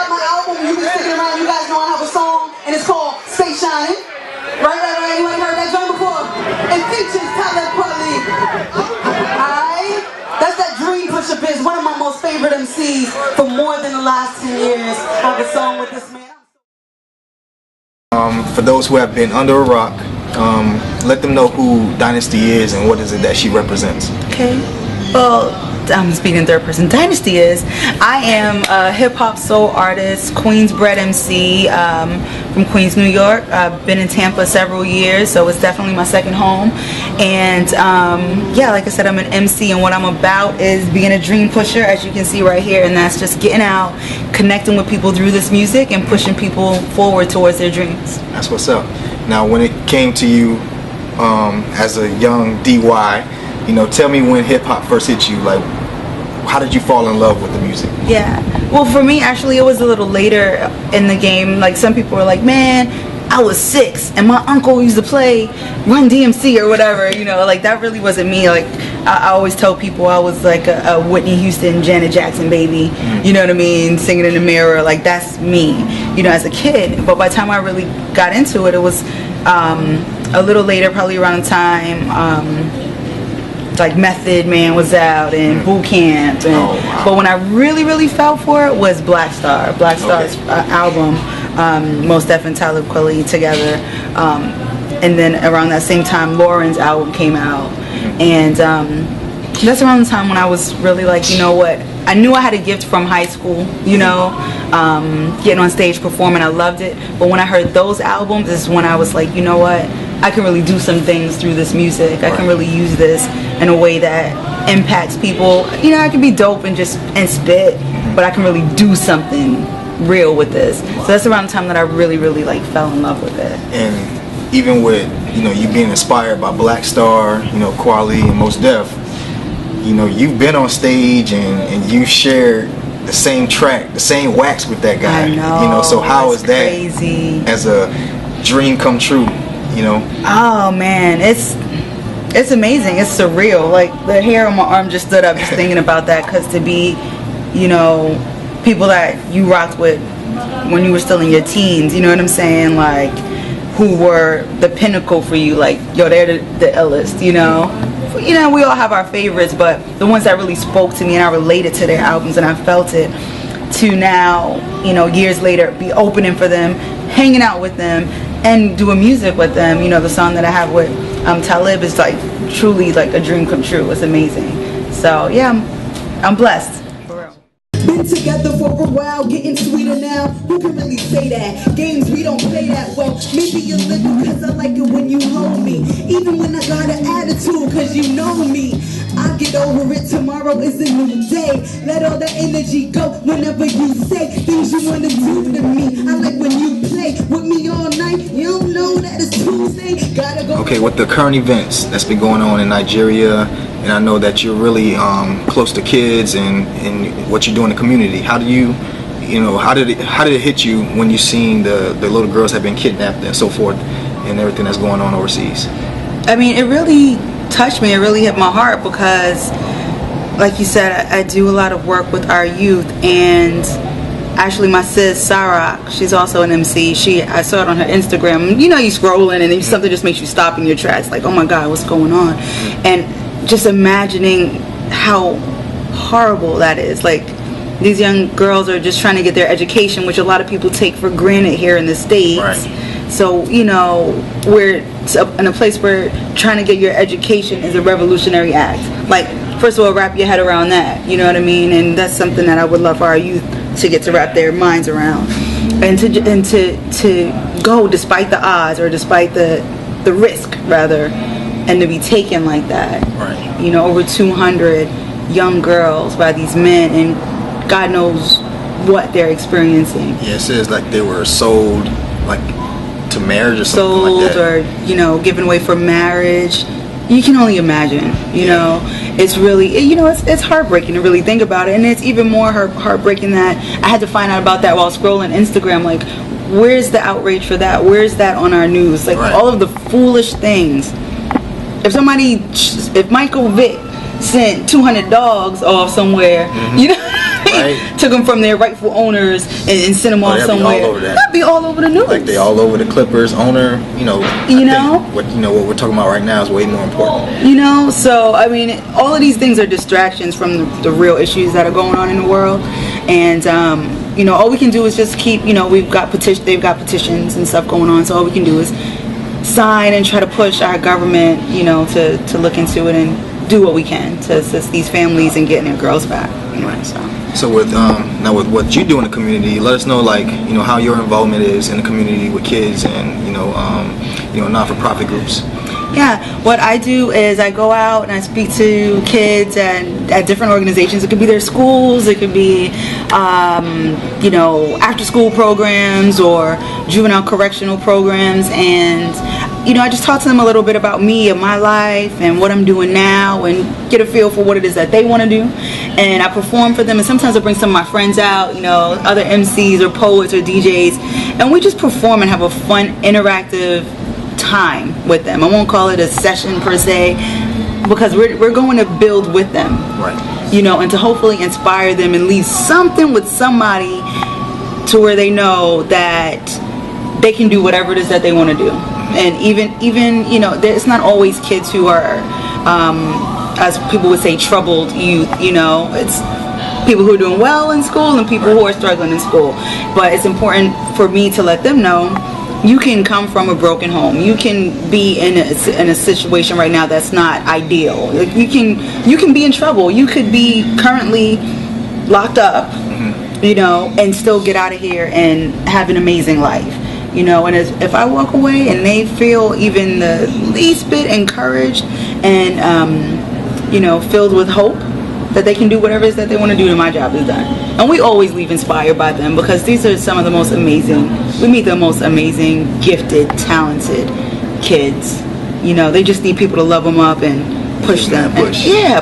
got my album, you can stick it around. You guys know I have a song, and it's called Stay Shining. Right? Anyone heard that joint before? It features top-level quality. Alright? That's that Dream Pusher Biz, one of my most favorite MCs for more than the last 10 years. I have a song with this man. For those who have been under a rock, let them know who Dynasty is and what is it that she represents. Okay. Well, I'm speaking third person. Dynasty is, I am a hip-hop soul artist, Queens-bred MC from Queens, New York. I've been in Tampa several years, so it's definitely my second home. And yeah, like I said, I'm an MC, and what I'm about is being a dream pusher, as you can see right here, and that's just getting out, connecting with people through this music, and pushing people forward towards their dreams. That's what's up. Now, when it came to you as a young DY, you know, tell me when hip-hop first hit you, like, how did you fall in love with the music? Yeah, well, for me, actually, it was a little later in the game. Like, some people were like, man, I was 6 and my uncle used to play Run DMC or whatever, you know, like, that really wasn't me. Like, I always tell people I was like a Whitney Houston, Janet Jackson baby, you know what I mean, singing in the mirror, like, that's me, you know, as a kid. But by the time I really got into it, it was a little later, probably around the time like Method Man was out and Boot Camp, and but when I really fell for it was Black Star's album, Mos Def and Talib Kweli together, and then around that same time Lauren's album came out, and that's around the time when I was really like, you know what, I knew I had a gift from high school, you know, getting on stage performing, I loved it, but when I heard those albums is when I was like, you know what, I can really do some things through this music. I can really use this in a way that impacts people. You know, I can be dope and just spit, but I can really do something real with this. So that's around the time that I really like fell in love with it. And even with, you know, you being inspired by Black Star, you know, Kweli and Mos Def, you know, you've been on stage and you shared the same track, the same wax with that guy. I know. You know, so how is that crazy as a dream come true? You know? Oh man, it's amazing. It's surreal. Like, the hair on my arm just stood up just thinking about that, because to be, you know, people that you rocked with when you were still in your teens, you know what I'm saying, like, who were the pinnacle for you, like, yo, they're the illest, you know. You know, we all have our favorites, but the ones that really spoke to me and I related to their albums and I felt it, to now, you know, years later, be opening for them, hanging out with them, and doing music with them. You know, the song that I have with Talib is like truly like a dream come true. It's amazing. So yeah, I'm blessed. Been together for a while, getting sweeter now. Who can really say that? Games, we don't play that well. Maybe a little, cause I like it when you hold me. Even when I got an attitude, cause you know me. I get over it, tomorrow is a new day. Let all the energy go whenever you say things you wanna do to me. I like when you play with me all night. You don't know that it's Tuesday. Gotta go. Okay, with the current events that's been going on in Nigeria, and I know that you're really close to kids and what you do in the community. How do you know, how did it hit you when you seen the little girls have been kidnapped and so forth, and everything that's going on overseas? I mean, it really touched me. It really hit my heart because, like you said, I do a lot of work with our youth, and actually my sis Sarah, she's also an MC. I saw it on her Instagram. You know, you scrolling and something just makes you stop in your tracks, like, oh my God, what's going on? And just imagining how horrible that is. Like, these young girls are just trying to get their education, which a lot of people take for granted here in the States. Right. So, you know, we're in a place where trying to get your education is a revolutionary act. Like, first of all, wrap your head around that, you know what I mean? And that's something that I would love for our youth to get to wrap their minds around. And to go despite the odds, or despite the risk, rather, and to be taken like that. Right. You know, over 200 young girls by these men, and God knows what they're experiencing. Yeah, it says like they were sold, like, to marriage or something sold like that. Or, you know, given away for marriage. You can only imagine, you know. It's really, you know, it's heartbreaking to really think about it. And it's even more heartbreaking that I had to find out about that while scrolling Instagram. Like, where's the outrage for that? Where's that on our news? Like, all of the foolish things. If Michael Vick sent 200 dogs off somewhere, you know. Right. Took them from their rightful owners and sent them off somewhere. Be all over that. That'd be all over the news. Like they all over the Clippers owner. You know. What we're talking about right now is way more important. You know, so I mean, all of these things are distractions from the real issues that are going on in the world, and you know, all we can do is just keep. You know, they've got petitions and stuff going on. So all we can do is sign and try to push our government, you know, to look into it and do what we can to assist these families in getting their girls back. You know, So with now with what you do in the community, let us know, like, you know, how your involvement is in the community with kids and you know non-for-profit groups. Yeah, what I do is I go out and I speak to kids and at different organizations. It could be their schools, it could be you know, after-school programs or juvenile correctional programs, and you know, I just talk to them a little bit about me and my life and what I'm doing now and get a feel for what it is that they want to do. And I perform for them, and sometimes I bring some of my friends out, you know, other MCs or poets or DJs, and we just perform and have a fun, interactive time with them. I won't call it a session per se, because we're going to build with them. Right. You know, and to hopefully inspire them and leave something with somebody to where they know that they can do whatever it is that they want to do. And even you know, it's not always kids who are as people would say, troubled youth. You know, it's people who are doing well in school and people who are struggling in school. But it's important for me to let them know, you can come from a broken home. You can be in a situation right now that's not ideal. Like you can be in trouble. You could be currently locked up, you know, and still get out of here and have an amazing life. You know, and if I walk away and they feel even the least bit encouraged and you know, filled with hope that they can do whatever it is that they want to do, and my job is done. And we always leave inspired by them, because these are some of the most amazing, we meet the most amazing, gifted, talented kids. You know, they just need people to love them up and push them.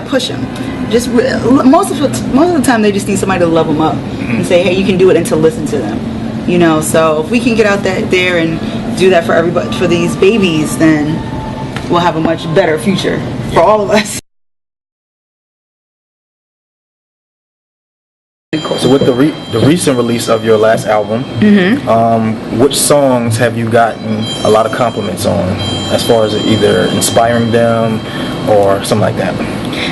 Push them. Just most of the time they just need somebody to love them up and say, hey, you can do it, and to listen to them. You know, so if we can get out there and do that for everybody, for these babies, then we'll have a much better future for all of us. So with the recent release of your last album, which songs have you gotten a lot of compliments on, as far as either inspiring them or something like that?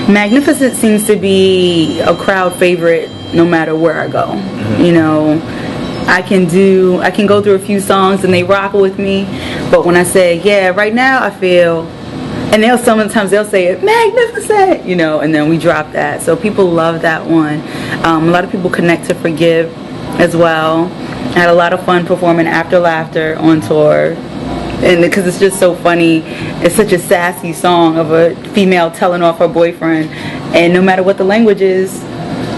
Magnificent seems to be a crowd favorite no matter where I go. You know, I can go through a few songs and they rock with me, but when I say, yeah, right now I feel, and sometimes they'll say it, magnificent, you know, and then we drop that. So people love that one. A lot of people connect to Forgive as well. I had a lot of fun performing After Laughter on tour, and because it's just so funny. It's such a sassy song of a female telling off her boyfriend, and no matter what the language is,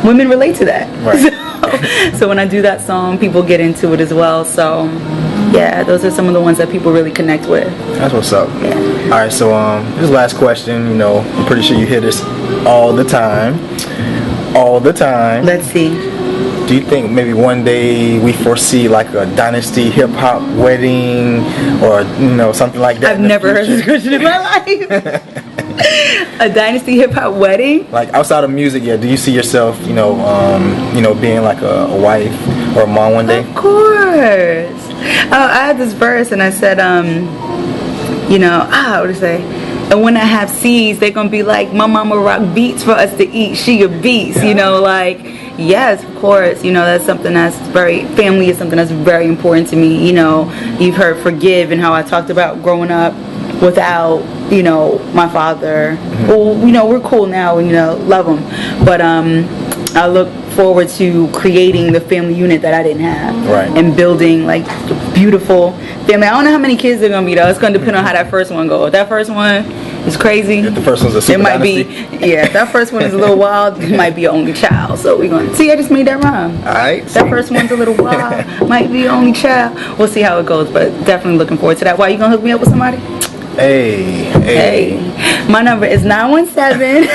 women relate to that. Right. So when I do that song, people get into it as well. So yeah, those are some of the ones that people really connect with. That's what's up. Yeah. All right, so this last question, you know, I'm pretty sure you hear this all the time. Let's see. Do you think maybe one day we foresee like a Dynasty hip hop wedding, or you know, something like that? I've never heard this question in my life. A Dynasty hip hop wedding? Like outside of music, yeah. Do you see yourself, you know, being like a wife or a mom one day? Of course. I had this verse and I said, you know, what do you say? And when I have seeds, they're gonna be like, my mama rock beats for us to eat. She a beast, you know, like, yes, of course. You know, that's something that's family is something that's very important to me. You know, you've heard Forgive and how I talked about growing up without, you know, my father. Well, you know, we're cool now and, you know, love him. But I look forward to creating the family unit that I didn't have. Right. And building like a beautiful family. I don't know how many kids they're gonna be though. It's gonna depend on how that first one goes. If that first one is crazy, if the first one's a super Dynasty, if that first one is a little wild, it might be an only child. So we're gonna see. I just made that rhyme. Alright. That first one's a little wild, might be an only child. We'll see how it goes, but definitely looking forward to that. Why, you gonna hook me up with somebody? Hey. My number is 917.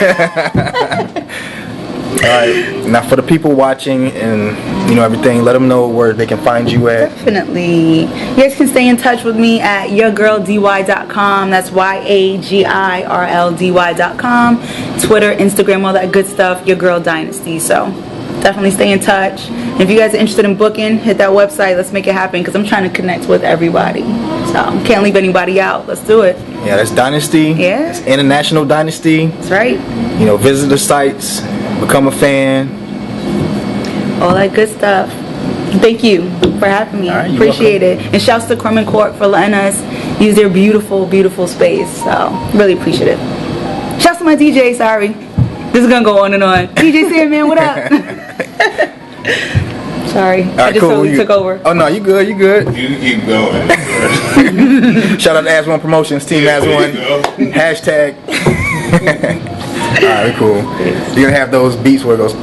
Alright, now for the people watching and everything. Let them know where they can find you at. Definitely. You guys can stay in touch with me at yourgirldy.com. That's YAGIRLDY.com. Twitter, Instagram, all that good stuff. Your Girl Dynasty. So definitely stay in touch. And if you guys are interested in booking, hit that website. Let's make it happen because I'm trying to connect with everybody. So can't leave anybody out. Let's do it. Yeah, that's Dynasty. Yeah. It's International Dynasty. That's right. Visit the sites, become a fan. All that good stuff. Thank you for having me. Right, appreciate it. And shouts to Crumb and Cork for letting us use their beautiful, beautiful space. So really appreciate it. Shouts to my DJ, sorry. This is gonna go on and on. DJ Sandman, what up? Sorry. Right, I just cool. totally took over. Oh no, you good, you good. You keep going. Shout out to As One Promotions, Team As One. Hashtag. Alright, cool. You're gonna have those beats where it goes